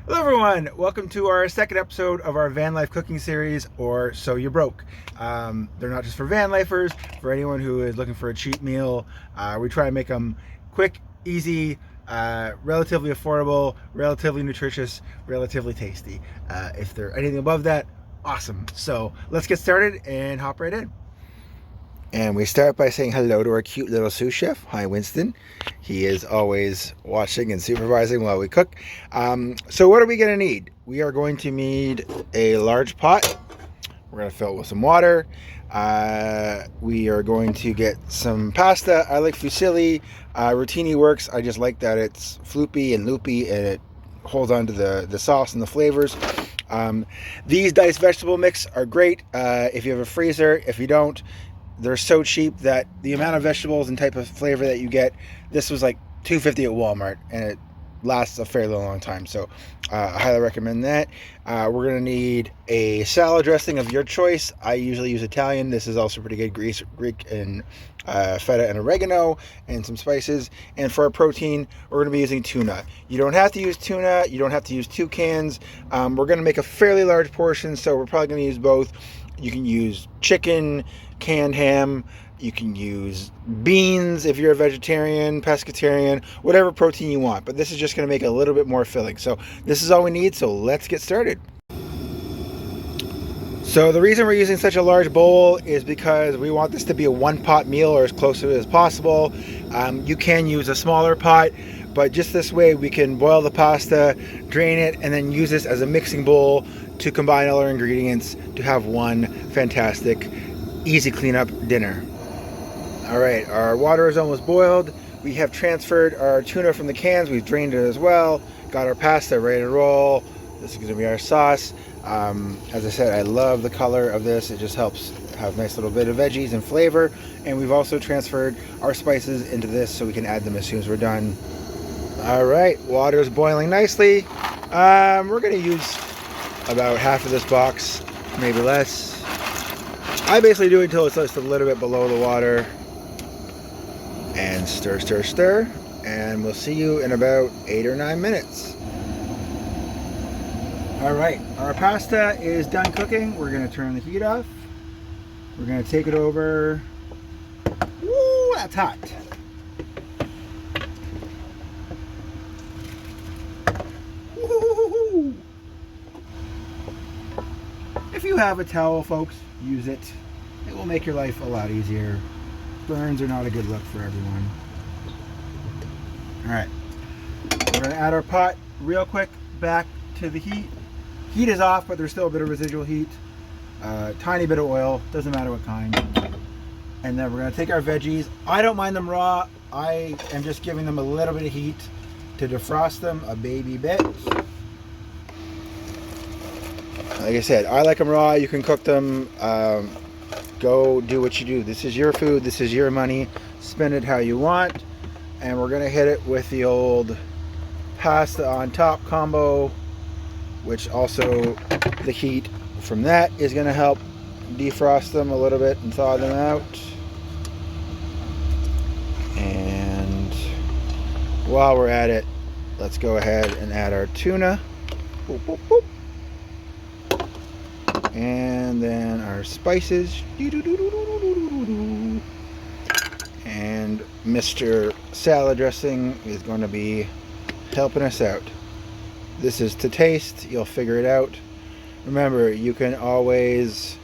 Hello everyone, welcome to our second episode of our van life cooking series, or So You Broke. They're not just for van lifers, for anyone who is looking for a cheap meal. We try and make them quick, easy, relatively affordable, relatively nutritious, relatively tasty. If they're anything above that, awesome. So let's get started and hop right in. And we start by saying hello to our cute little sous chef. Hi, Winston. He is always watching and supervising while we cook. So what are we going to need? We are going to need a large pot. We're going to fill it with some water. We are going to get some pasta. I like fusilli. Rotini works. I just like that it's floopy and loopy and it holds on to the sauce and the flavors. These diced vegetable mix are great if you have a freezer. If you don't, they're so cheap that the amount of vegetables and type of flavor that you get, this was like $2.50 at Walmart, and it lasts a fairly long time. So I highly recommend that. We're going to need a salad dressing of your choice. I usually use Italian. This is also pretty good. Greek and feta and oregano and some spices. And for our protein, we're going to be using tuna. You don't have to use tuna. You don't have to use 2 cans. We're going to make a fairly large portion, so we're probably going to use both. You can use chicken, canned ham, you can use beans if you're a vegetarian, pescatarian, whatever protein you want. But this is just going to make it a little bit more filling. So this is all we need, so let's get started. So the reason we're using such a large bowl is because we want this to be a one-pot meal, or as close to it as possible. You can use a smaller pot, but just this way we can boil the pasta, drain it, and then use this as a mixing bowl to combine all our ingredients to have one fantastic, easy cleanup dinner. All right, our water is almost boiled. We have transferred our tuna from the cans. We've drained it as well. Got our pasta ready to roll. This is going to be our sauce. As I said, I love the color of this. It just helps have a nice little bit of veggies and flavor. And we've also transferred our spices into this so we can add them as soon as we're done. All right, water is boiling nicely. We're going to use about half of this box, maybe less. I basically do it until it's just a little bit below the water. And stir, stir, stir. And we'll see you in about 8 or 9 minutes. All right, our pasta is done cooking. We're going to turn the heat off. We're going to take it over. Woo, that's hot. Woo. If you have a towel, folks, use it. It will make your life a lot easier. Burns are not a good look for everyone. All right, we're going to add our pot real quick back to the heat. Heat is off, but there's still a bit of residual heat. Tiny bit of oil, doesn't matter what kind. And then we're going to take our veggies. I don't mind them raw. I am just giving them a little bit of heat to defrost them a baby bit. Like I said, I like them raw. You can cook them. Go do what you do. This is your food. This is your money. Spend it how you want. And we're going to hit it with the old pasta on top combo, which also the heat from that is going to help defrost them a little bit and thaw them out. And while we're at it, let's go ahead and add our tuna. Boop, boop, boop. And then our spices. And Mr. Salad Dressing is going to be helping us out. This is to taste. You'll figure it out. Remember, you can always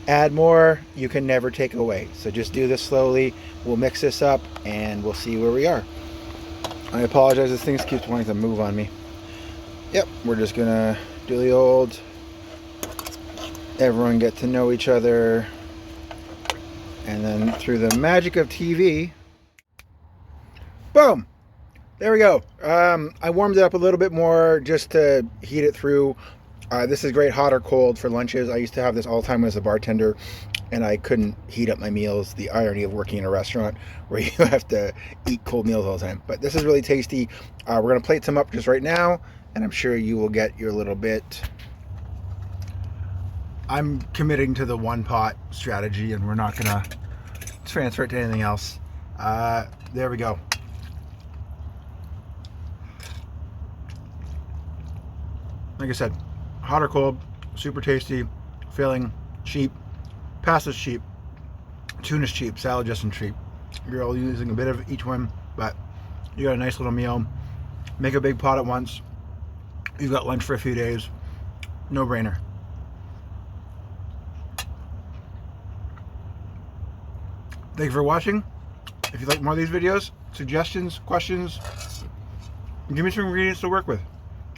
add more. You can never take away. So just do this slowly. We'll mix this up and we'll see where we are. I apologize. This thing keeps wanting to move on me. Yep, we're just going to do the old everyone get to know each other. And then through the magic of TV, boom! There we go. I warmed it up a little bit more just to heat it through. This is great hot or cold for lunches. I used to have this all the time as a bartender, and I couldn't heat up my meals. The irony of working in a restaurant where you have to eat cold meals all the time. But this is really tasty. We're going to plate some up just right now, and I'm sure you will get your little bit. I'm committing to the one pot strategy, and we're not going to transfer it to anything else. There we go. like I said, hot or cold, super tasty, filling, cheap, pasta's cheap, tuna's cheap, salad dressing cheap. You're all using a bit of each one, but you got a nice little meal. Make a big pot at once. You've got lunch for a few days. No brainer. Thank you for watching. If you'd like more of these videos, suggestions, questions, give me some ingredients to work with.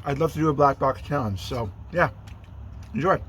I'd love to do a black box challenge. So yeah, enjoy.